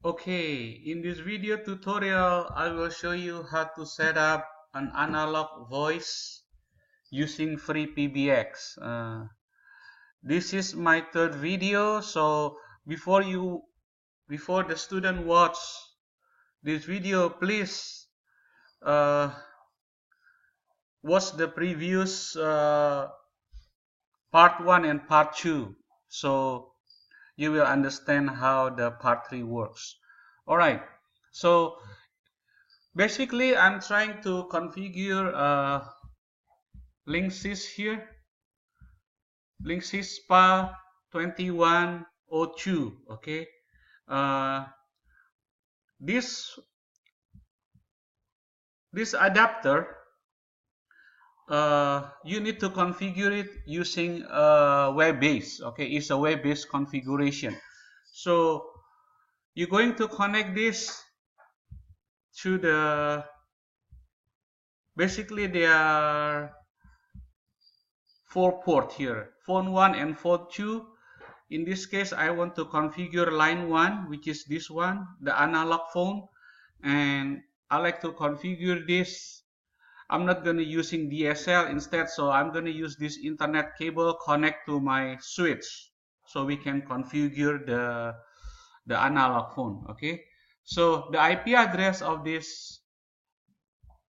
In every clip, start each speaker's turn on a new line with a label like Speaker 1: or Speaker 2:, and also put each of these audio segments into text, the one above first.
Speaker 1: Okay, in this video tutorial, I will show you how to set up an analog voice using FreePbx. This is my third video, so before the student watch this video, please uh, watch the previous part 1 and part 2, so you will understand how the part 3 works. Alright, so basically, I'm trying to configure Linksys here, Linksys SPA 2102. Okay, uh, this adapter, you need to configure it using web-based. Okay, it's a web-based configuration. So you're going to connect this to the. Basically, there are 4 port here, phone 1 and phone 2. In this case, I want to configure line 1, which is this one, the analog phone, and I like to configure this. I'm not going to using DSL instead, so I'm going to use this internet cable connect to my switch, so we can configure the analog phone. Okay, so the IP address of this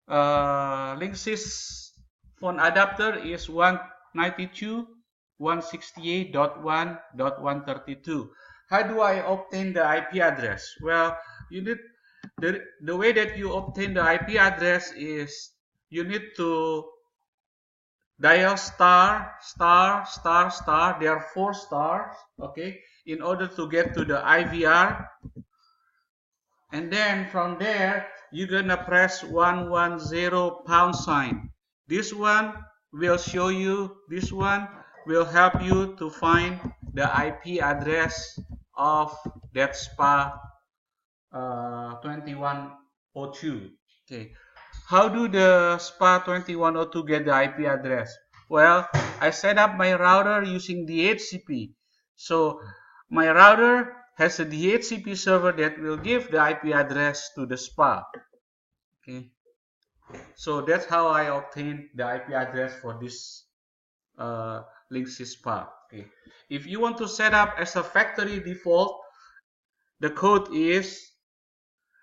Speaker 1: Linksys phone adapter is 192.168.1.132. How do I obtain the IP address? Well, you need the way that you obtain the IP address is you need to dial star star star star. There are 4 stars, okay, in order to get to the IVR, and then from there you're gonna press 110 pound sign. This one will show you, this one will help you to find the IP address of that SPA 2102. Okay, how do the SPA 2102 get the IP address? Well, I set up my router using DHCP. So my router has a DHCP server that will give the IP address to the SPA. Okay, so that's how I obtain the IP address for this Linksys SPA. Okay, if you want to set up as a factory default, the code is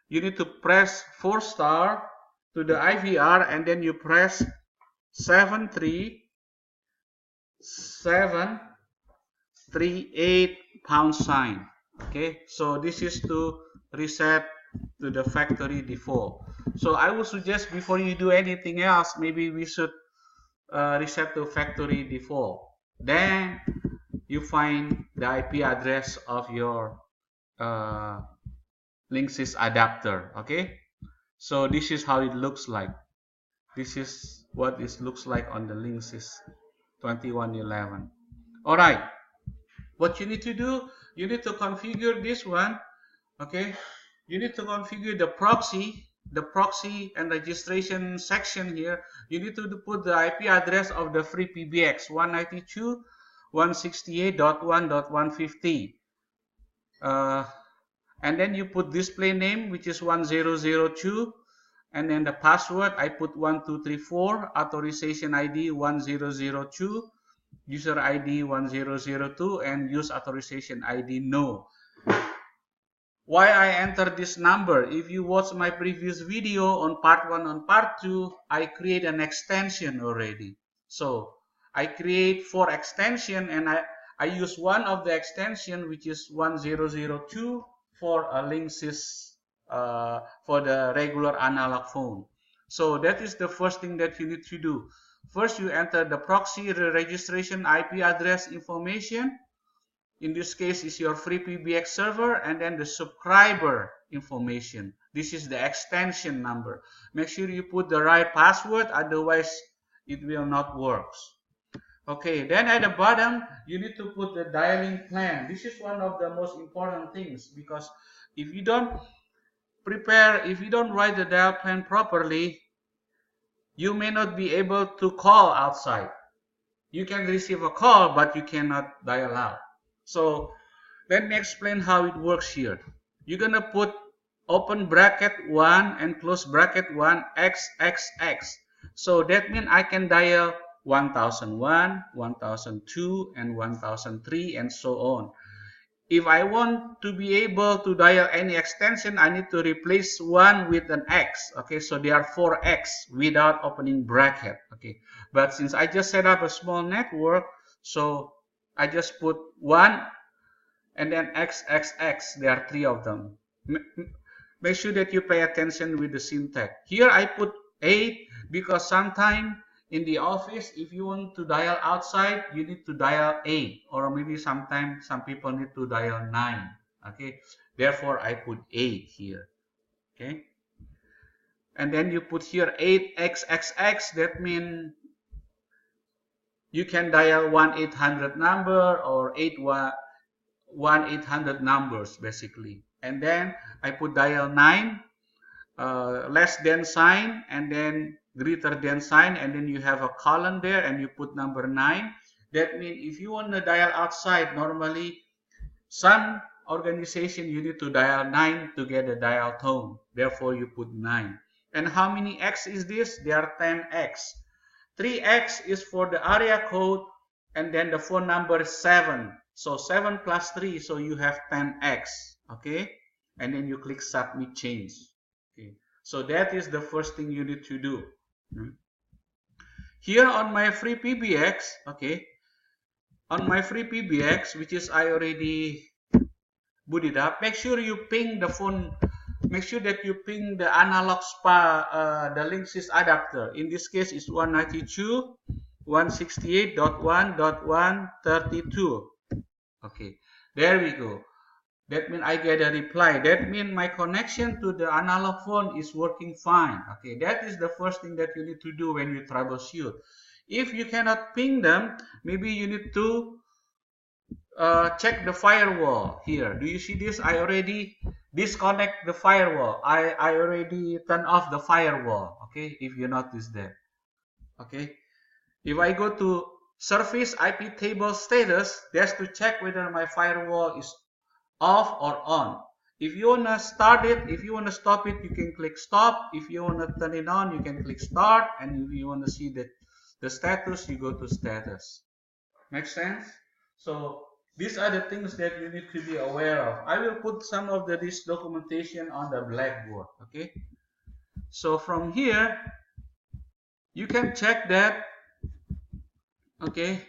Speaker 1: you need to press 4 star to the IVR, and then you press 73738 pound sign. Okay, so this is to reset to the factory default. So I would suggest before you do anything else, maybe we should reset to factory default. Then you find the IP address of your Linksys adapter. Okay, so this is how it looks like. This is what it looks like on the Linksys 2111. Alright, what you need to do, you need to configure this one. Okay, you need to configure the proxy and registration section here. You need to put the IP address of the FreePbx 192.168.1.150. And then you put display name, which is 1002, and then the password I put 1234, authorization ID 1002, user ID 1002, and use authorization ID no. Why I enter this number? If you watch my previous video on part 1 and part 2, I create an extension already. So I create 4 extension, and I use one of the extension, which is 1002 for a Linksys for the regular analog phone. So that is the first thing that you need to do. First, you enter the proxy registration IP address information. In this case, is your FreePbx server, and then the subscriber information. This is the extension number. Make sure you put the right password, otherwise it will not work. Okay, then at the bottom, you need to put the dialing plan. This is one of the most important things, because if you don't write the dial plan properly, you may not be able to call outside. You can receive a call, but you cannot dial out. So let me explain how it works here. you're gonna put open bracket 1 and close bracket 1 XXX. So that means I can dial 1001, 1002, and 1003, and so on. If I want to be able to dial any extension, I need to replace 1 with an X. Okay, so there are 4 X without opening bracket. Okay, but since I just set up a small network, so I just put 1 and then XXX. There are 3 of them. Make sure that you pay attention with the syntax. Here I put 8 because sometimes in the office, if you want to dial outside, you need to dial 8, or maybe sometimes some people need to dial 9. Okay, therefore I put 8 here. Okay, and then you put here 8XXX. That means you can dial 1-800 number or 1-800 numbers basically. And then I put dial 9, less than sign, and then greater than sign, and then you have a colon there, and you put number 9. That means if you want to dial outside, normally some organization you need to dial 9 to get a dial tone. Therefore you put 9. And how many X is this? There are 10X. 3X is for the area code, and then the phone number is 7. So 7 plus 3, so you have 10X. Okay, and then you click submit change. Okay, so that is the first thing you need to do. Here on my FreePbx, okay, on my FreePbx, which is I already booted up, make sure you ping the phone. Make sure that you ping the analog SPA, the Linksys adapter. In this case, it's 192.168.1.132. Okay, there we go. That means I get a reply. That means my connection to the analog phone is working fine. Okay, that is the first thing that you need to do when you troubleshoot. If you cannot ping them, maybe you need to check the firewall here. Do you see this? I already disconnect the firewall. I already turn off the firewall. Okay, if you notice that. Okay, if I go to service IP table status, that's to check whether my firewall is off or on. If you want to start it, if you want to stop it, you can click stop. If you want to turn it on, you can click start. And if you want to see the status, you go to status. Make sense? So these are the things that you need to be aware of. I will put some of this documentation on the blackboard. Okay, so from here you can check that. Okay,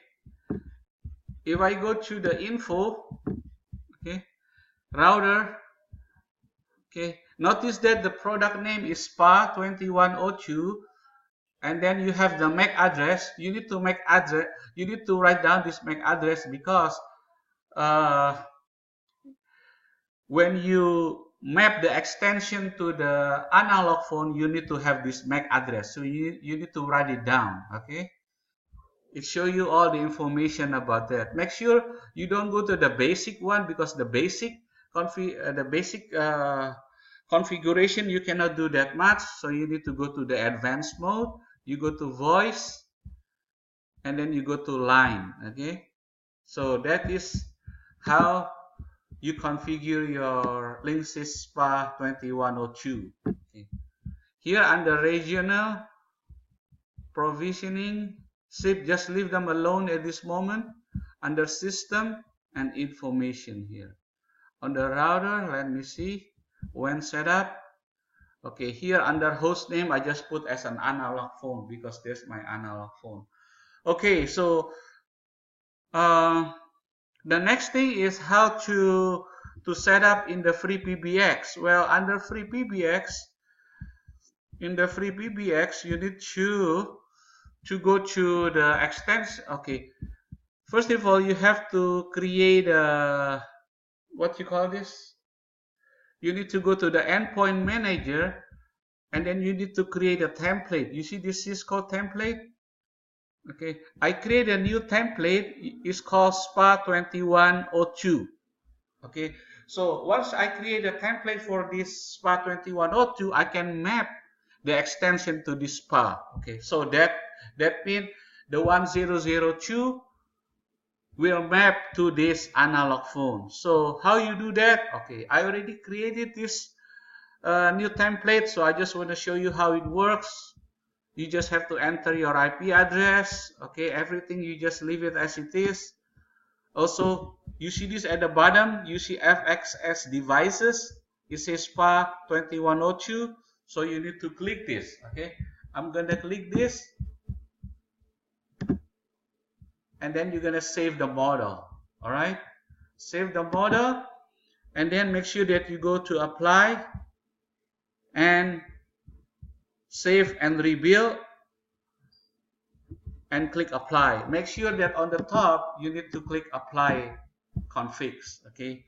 Speaker 1: if I go to the info, okay, router, okay, notice that the product name is SPA 2102, and then you have the MAC address. You need to you need to write down this MAC address because when you map the extension to the analog phone, you need to have this MAC address. So you need to write it down. Okay, it shows you all the information about that. Make sure you don't go to the basic one because the basic configuration you cannot do that much. So you need to go to the advanced mode. You go to voice, and then you go to line. Okay, so that is how you configure your Linksys SPA 2102. Okay. Here under regional provisioning, just leave them alone at this moment. Under system and information here. On the router, let me see. When set up, okay, here under host name, I just put as an analog phone because that's my analog phone. Okay, so the next thing is how to set up in the FreePbx. Well, under FreePbx, in the FreePbx, you need to go to the extension. Okay, first of all, you have to create a, what you call this? You need to go to the endpoint manager, and then you need to create a template. You see this Cisco template? Okay, I create a new template. It's called SPA 2102. Okay, so once I create a template for this SPA 2102, I can map the extension to this SPA. Okay, so that means the 1002 will map to this analog phone. So how you do that? Okay, I already created this new template, so I just want to show you how it works. You just have to enter your IP address. Okay, everything you just leave it as it is. Also, you see this at the bottom, you see FXS devices. It says SPA 2102. So you need to click this. Okay, I'm gonna click this, and then you're gonna save the model. All right, save the model, and then make sure that you go to apply and save and rebuild, and click apply. Make sure that on the top you need to click apply configs. Okay,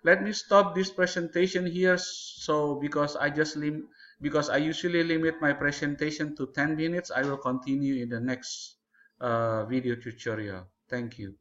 Speaker 1: let me stop this presentation here. So because I usually limit my presentation to 10 minutes, I will continue in the next video tutorial. Thank you.